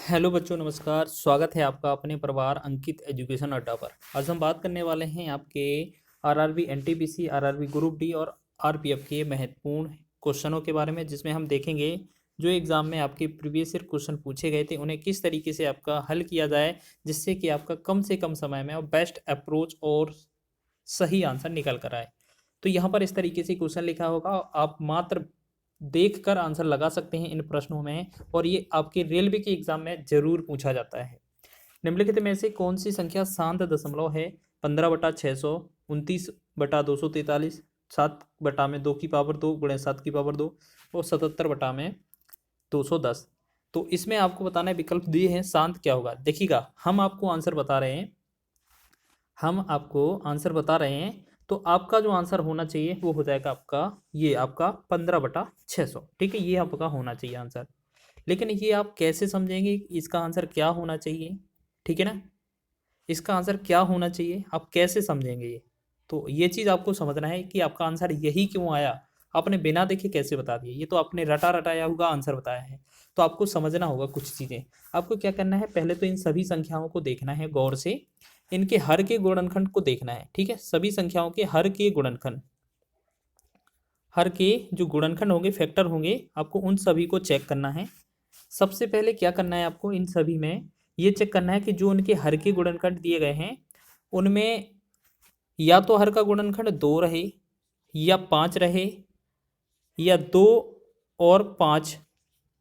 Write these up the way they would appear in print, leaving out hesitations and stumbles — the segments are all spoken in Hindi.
हेलो बच्चों, नमस्कार। स्वागत है आपका अपने परिवार अंकित एजुकेशन अड्डा पर। आज हम बात करने वाले हैं आपके RRB NTPC, RRB group D और आरपीएफ के महत्वपूर्ण क्वेश्चनों के बारे में, जिसमें हम देखेंगे जो एग्ज़ाम में आपके प्रीवियस ईयर क्वेश्चन पूछे गए थे उन्हें किस तरीके से आपका हल किया जाए, जिससे कि आपका कम से कम समय में और बेस्ट अप्रोच और सही आंसर निकल कर आए। तो यहाँ पर इस तरीके से क्वेश्चन लिखा होगा, आप मात्र देख कर आंसर लगा सकते हैं इन प्रश्नों में, और ये आपके रेलवे के एग्जाम में जरूर पूछा जाता है। निम्नलिखित में से कौन सी संख्या शांत दशमलव है? 15/600, 29/243, 7/2 गुणे 7/2 और 77/210। तो इसमें आपको बताना है, विकल्प दिए हैं, शांत क्या होगा। देखिएगा, हम आपको आंसर बता रहे हैं, तो आपका जो आंसर होना चाहिए वो हो जाएगा आपका 15/600। ठीक है, ये आपका होना चाहिए आंसर। लेकिन ये आप कैसे समझेंगे इसका आंसर क्या होना चाहिए? ठीक है ना, इसका आंसर क्या होना चाहिए आप कैसे समझेंगे ये? तो ये चीज़ आपको समझना है कि आपका आंसर यही क्यों आया। आपने बिना देखे कैसे बता दिया? ये तो आपने रटा रटाया हुआ आंसर बताया है। तो आपको समझना होगा कुछ चीज़ें। आपको क्या करना है, पहले तो इन सभी संख्याओं को देखना है गौर से, इनके हर के गुणनखंड को देखना है। ठीक है, सभी संख्याओं के हर के गुणनखंड, हर के जो गुणनखंड होंगे, फैक्टर होंगे, आपको उन सभी को चेक करना है। सबसे पहले क्या करना है आपको, इन सभी में ये चेक करना है कि जो उनके हर के गुणनखंड दिए गए हैं उनमें या तो हर का गुणनखंड 2 रहे, या 5 रहे, या 2 और 5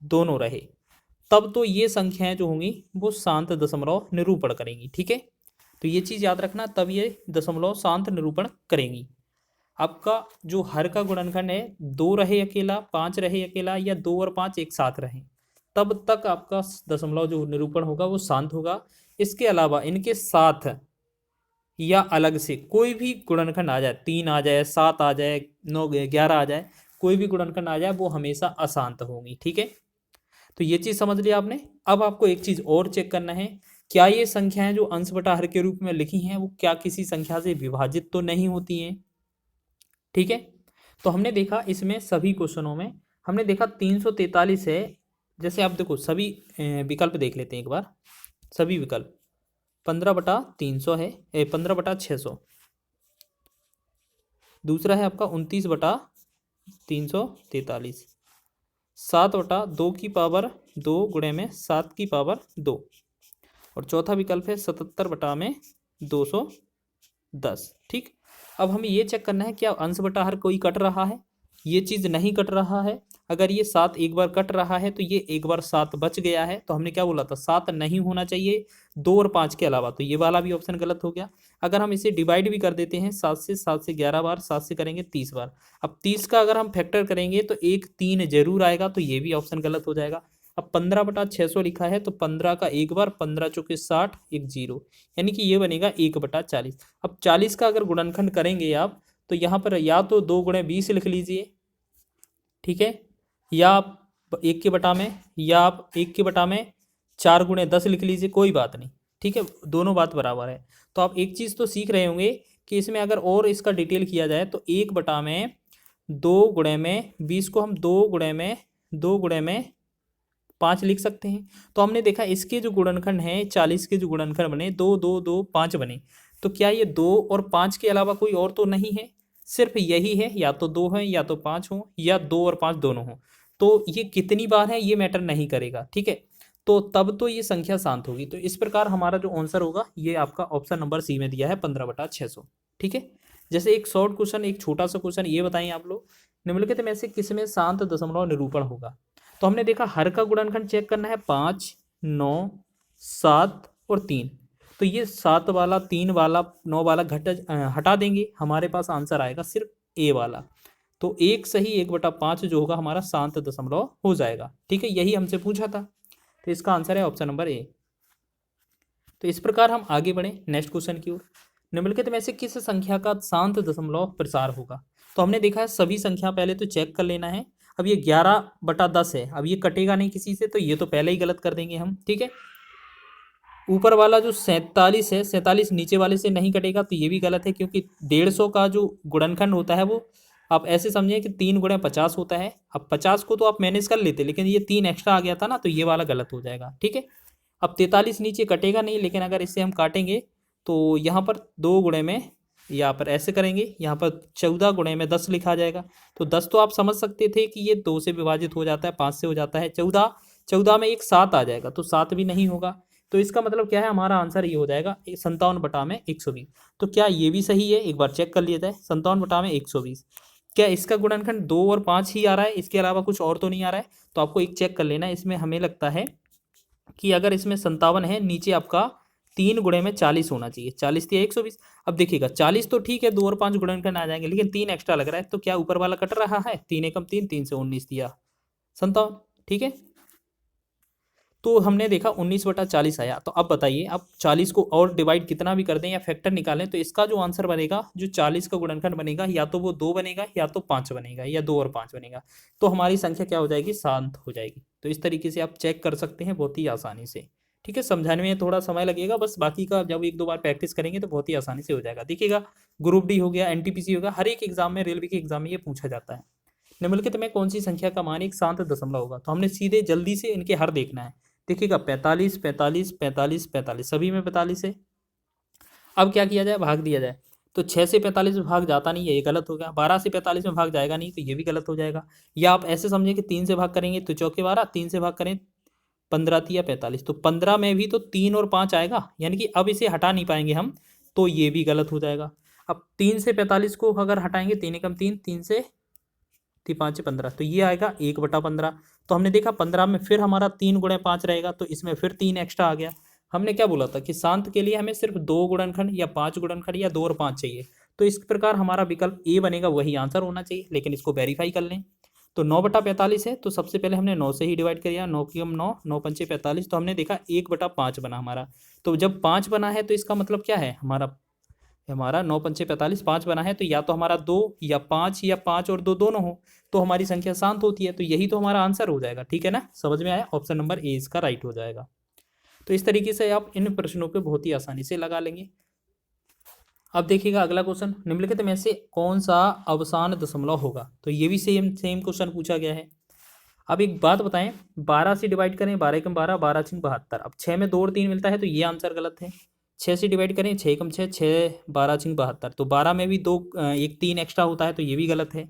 दोनों रहे। तब तो ये संख्याएं जो होंगी वो शांत दशमलव निरूपण करेंगी। ठीक है, तो ये चीज़ याद रखना, तब ये दशमलव शांत निरूपण करेंगी। आपका जो हर का गुणनखंड है, 2 रहे अकेला, 5 रहे अकेला, या 2 और 5 एक साथ रहे, तब तक आपका दशमलव जो निरूपण होगा वो शांत होगा। इसके अलावा इनके साथ या अलग से कोई भी गुणनखंड आ जाए, 3 आ जाए, 7 आ जाए, 9 11 आ जाए, कोई भी गुणनखंड आ जाए, वो हमेशा अशांत होंगी। ठीक है, तो ये चीज़ समझ लिया आपने। अब आपको एक चीज़ और चेक करना है, क्या ये संख्याएं जो अंश बटा हर के रूप में लिखी हैं वो क्या किसी संख्या से विभाजित तो नहीं होती हैं। ठीक है, तो हमने देखा इसमें सभी क्वेश्चनों में हमने देखा 343 है। जैसे आप देखो सभी विकल्प देख लेते हैं एक बार। सभी विकल्प 15/300 है, 15/600। दूसरा है आपका 29/343, 7/2 गुणे में 7/2। और चौथा विकल्प है 77/210। ठीक, अब हमें ये चेक करना है क्या अंश बटा हर कोई कट रहा है। ये चीज़ नहीं कट रहा है। अगर ये 7 एक बार कट रहा है तो ये एक बार 7 बच गया है, तो हमने क्या बोला था, 7 नहीं होना चाहिए 2 और 5 के अलावा, तो ये वाला भी ऑप्शन गलत हो गया। अगर हम इसे डिवाइड भी कर देते हैं, 7 से 11 बार, 7 से करेंगे 30 बार। अब 30 का अगर हम फैक्टर करेंगे तो एक 3 जरूर आएगा, तो ये भी ऑप्शन गलत हो जाएगा। अब 15/600 लिखा है, तो 15 का एक बार, 15 चौके 60, एक जीरो, यानी कि ये बनेगा 1/40। अब 40 का अगर गुणनखंड करेंगे आप, तो यहाँ पर या तो 2 गुणे 20 लिख लीजिए, ठीक है, या आप 1 के बटा में, या आप 1 के बटा में 4 गुणे 10 लिख लीजिए, कोई बात नहीं। ठीक है, दोनों बात बराबर है। तो आप एक चीज़ तो सीख रहे होंगे कि इसमें अगर और इसका डिटेल किया जाए तो 1/2 को हम 2 गुणे में 5 लिख सकते हैं। तो हमने देखा इसके जो गुणनखंड हैं, 40 के जो गुणनखंड बने, 2 2 2 5 बने। तो क्या ये 2 और 5 के अलावा कोई और तो नहीं है, सिर्फ यही है, या तो 2 है या तो 5 हो, या 2 और 5 दोनों हो। तो ये कितनी बार है ये मैटर नहीं करेगा। ठीक है, तो तब तो ये संख्या शांत होगी। तो इस प्रकार हमारा जो आंसर होगा ये आपका ऑप्शन नंबर सी में दिया है, 15/600। ठीक है, जैसे एक शॉर्ट क्वेश्चन, एक छोटा सा क्वेश्चन ये बताएं आप लोग, निम्नलिखित में से किसमें शांत दशमलव निरूपण होगा। तो हमने देखा हर का गुणनखंड चेक करना है, 5 9 7 और 3। तो ये 7 वाला, 3 वाला, 9 वाला हटा देंगे, हमारे पास आंसर आएगा सिर्फ ए वाला। तो एक सही 1/5 जो होगा हमारा शांत दशमलव हो जाएगा। ठीक है, यही हमसे पूछा था, तो इसका आंसर है ऑप्शन नंबर ए। तो इस प्रकार हम आगे बढ़े नेक्स्ट क्वेश्चन की ओर। निम्नलिखित में से किस संख्या का शांत दशमलव प्रसार होगा। तो हमने देखा है सभी संख्या पहले तो चेक कर लेना है। अब ये 11/10 है, अब ये कटेगा नहीं किसी से, तो ये तो पहले ही गलत कर देंगे हम। ठीक है, ऊपर वाला जो 47 है, 47 नीचे वाले से नहीं कटेगा, तो ये भी गलत है, क्योंकि 150 का जो गुणनखंड होता है वो आप ऐसे समझिए कि 3 गुणे 50 होता है। अब 50 को तो आप मैनेज कर लेते, लेकिन ये 3 एक्स्ट्रा आ गया था ना, तो ये वाला गलत हो जाएगा। ठीक है, अब 43 नीचे कटेगा नहीं, लेकिन अगर इसे हम काटेंगे तो यहाँ पर 2 गुणे में, यहाँ पर ऐसे करेंगे, यहाँ पर 14 गुणे में 10 लिखा जाएगा। तो 10 तो आप समझ सकते थे कि ये 2 से विभाजित हो जाता है, 5 से हो जाता है, 14 में एक 7 आ जाएगा, तो 7 भी नहीं होगा। तो इसका मतलब क्या है, हमारा आंसर ये हो जाएगा 57/120। तो क्या ये भी सही है, एक बार चेक कर लिया जाए। 57/120, क्या इसका गुणनखंड 2 और 5 ही आ रहा है, इसके अलावा कुछ और तो नहीं आ रहा है? तो आपको एक चेक कर लेना है। इसमें हमें लगता है कि अगर इसमें 57 है, नीचे आपका 3 गुणे में 40 होना चाहिए, 40 दिया 120। अब देखिएगा 40 तो ठीक है, 2 और 5 गुणनखंड आ जाएंगे, लेकिन 3 एक्स्ट्रा लग रहा है, तो क्या ऊपर वाला कट रहा है? 3 एकम 3, 3 से 19 दिया 57, ठीक है। तो हमने देखा 19/40 आया। तो अब बताइए, अब 40 को और डिवाइड कितना भी कर दें या फैक्टर निकालें, तो इसका जो आंसर बनेगा, जो 40 का गुणनखंड बनेगा, या तो वो 2 बनेगा, या तो 5 बनेगा, या 2 और 5 बनेगा। तो हमारी संख्या क्या हो जाएगी? शांत हो जाएगी। तो इस तरीके से आप चेक कर सकते हैं बहुत ही आसानी से, ठीक है। समझाने में थोड़ा समय लगेगा, बस बाकी का जब 1-2 बार प्रैक्टिस करेंगे तो बहुत ही आसानी से हो जाएगा। देखिएगा, ग्रुप डी हो गया, एनटीपीसी हो गया, हर एक एग्जाम में, रेलवे के एग्जाम में ये पूछा जाता है। निम्नलिखित में कौन सी संख्या का मान एक शांत दशमलव होगा? तो हमने सीधे जल्दी से इनके हर देखना है। देखिएगा 45, 45, 45, 45, सभी में 45 है। अब क्या किया जाए? भाग दिया जाए। तो 6 से 45 में भाग जाता नहीं है, ये गलत हो गया। 12 से 45 में भाग जाएगा नहीं, तो ये भी गलत हो जाएगा। या आप ऐसे समझें कि 3 से भाग करेंगे तो चौके 12, 3 से भाग करें 15 या 45, तो 15 में भी तो 3 और 5 आएगा, यानी कि अब इसे हटा नहीं पाएंगे हम, तो ये भी गलत हो जाएगा। अब 3 से 45 को अगर हटाएंगे, 3 एकम 3, 3 से 5 15, तो ये आएगा 1/15। तो हमने देखा 15 में फिर हमारा 3 गुणे 5 रहेगा, तो इसमें फिर 3 एक्स्ट्रा आ गया। हमने क्या बोला था कि शांत के लिए हमें सिर्फ 2 गुणनखंड या 5 गुणनखंड या 2 और 5 चाहिए। तो इस प्रकार हमारा विकल्प ए बनेगा, वही आंसर होना चाहिए। लेकिन इसको वेरीफाई कर लें। तो 9/45 है, तो सबसे पहले हमने 9 से ही डिवाइड किया, 9 की 9, 9 पंचे 45, तो हमने देखा 1/5 बना हमारा। तो जब 5 बना है, तो इसका मतलब क्या है, हमारा 9 पंचे 45, 5 बना है, तो या तो हमारा 2 या 5 या 5 और 2 दोनों हो, तो हमारी संख्या शांत होती है। तो यही तो हमारा आंसर हो जाएगा, ठीक है ना। समझ में आया? ऑप्शन नंबर ए इसका राइट हो जाएगा। तो इस तरीके से आप इन प्रश्नों पे बहुत ही आसानी से लगा लेंगे। अब देखिएगा अगला क्वेश्चन, निम्नलिखित में से कौन सा अवसान दशमलव होगा? तो ये भी सेम क्वेश्चन पूछा गया है। अब एक बात बताएं, 12 से डिवाइड करें, 12 एकम 12, 12 छीं 72। अब 6 में 2 और 3 मिलता है, तो ये आंसर गलत है। 6 से डिवाइड करें, 6 एकम 6, 6 12 छीं 72, तो 12 में भी 2 एक 3 एक्स्ट्रा होता है, तो ये भी गलत है।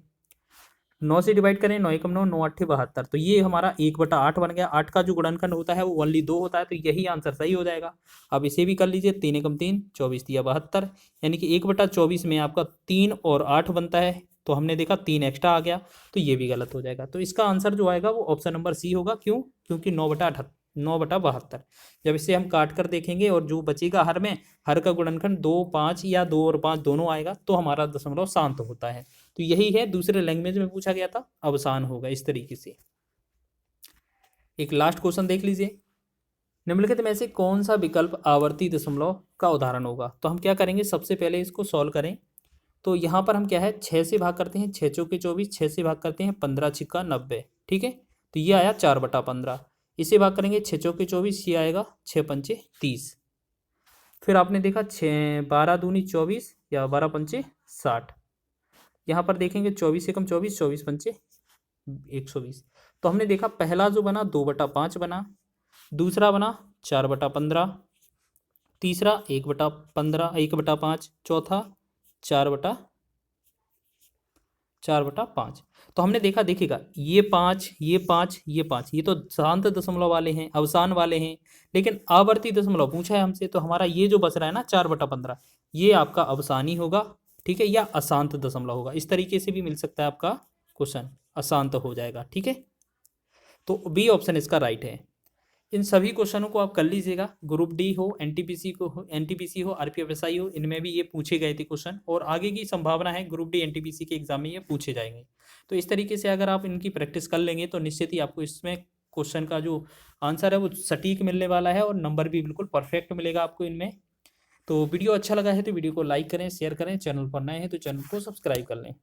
9 से डिवाइड करें, 9 एकम 9, 9 8 72, तो ये हमारा 1/8 बन गया। 8 का जो गुणनखंड होता है वो ओनली 2 होता है, तो यही आंसर सही हो जाएगा। अब इसे भी कर लीजिए, 3 एकम 3, 24 दिया 72, यानी कि 1/24 में आपका 3 और 8 बनता है, तो हमने देखा 3 एक्स्ट्रा आ गया, तो ये भी गलत हो जाएगा। तो इसका आंसर जो आएगा वो ऑप्शन नंबर सी होगा। क्यों? क्योंकि 9/72। जब इसे हम काट कर देखेंगे और जो बचेगा हर में, हर का गुणनखंड 2, 5 या 2 और 5 दोनों आएगा, तो हमारा दशमलव शांत होता है। तो यही है, दूसरे लैंग्वेज में पूछा गया था, अवसान होगा इस तरीके से। एक लास्ट क्वेश्चन देख लीजिए, निम्नलिखित में से कौन सा विकल्प आवर्ती दशमलव का उदाहरण होगा? तो हम क्या करेंगे, सबसे पहले इसको सॉल्व करें। तो यहाँ पर हम क्या है, 6 से भाग करते हैं, 6 चौके 24, 6 से भाग करते हैं 15 छिक्का 90, ठीक है। तो ये आया 4/15। इसे भाग करेंगे 6 चौके 24, ये आएगा 6 पंचे 30। फिर आपने देखा 12 दूनी 24 या 12 पंचे 60। यहाँ पर देखेंगे 24 एकम 24, 24 पंचे 120। तो हमने देखा पहला जो बना 2/5 बना, दूसरा बना 4/15, तीसरा 1/15, 1/5, चौथा 4/5। तो हमने देखा, देखिएगा ये 5, ये 5, ये 5, ये तो शांत दशमलव वाले हैं, अवसान वाले हैं, लेकिन आवर्ती दशमलव पूछा है हमसे, तो हमारा ये जो बच रहा है ना 4/15, ये आपका अवसानी होगा, ठीक है, या अशांत दशमलव होगा। इस तरीके से भी मिल सकता है आपका क्वेश्चन, अशांत हो जाएगा, ठीक है। तो बी ऑप्शन इसका राइट है। इन सभी क्वेश्चनों को आप कर लीजिएगा, ग्रुप डी हो, एनटीपीसी हो, आरपीएफएसआई हो, इनमें भी ये पूछे गए थे क्वेश्चन, और आगे की संभावना है ग्रुप डी एनटीपीसी के एग्जाम में ये पूछे जाएंगे। तो इस तरीके से अगर आप इनकी प्रैक्टिस कर लेंगे तो निश्चित ही आपको इसमें क्वेश्चन का जो आंसर है वो सटीक मिलने वाला है, और नंबर भी बिल्कुल परफेक्ट मिलेगा आपको इनमें। तो वीडियो अच्छा लगा है तो वीडियो को लाइक करें, शेयर करें, चैनल पर नए हैं तो चैनल को सब्सक्राइब कर लें।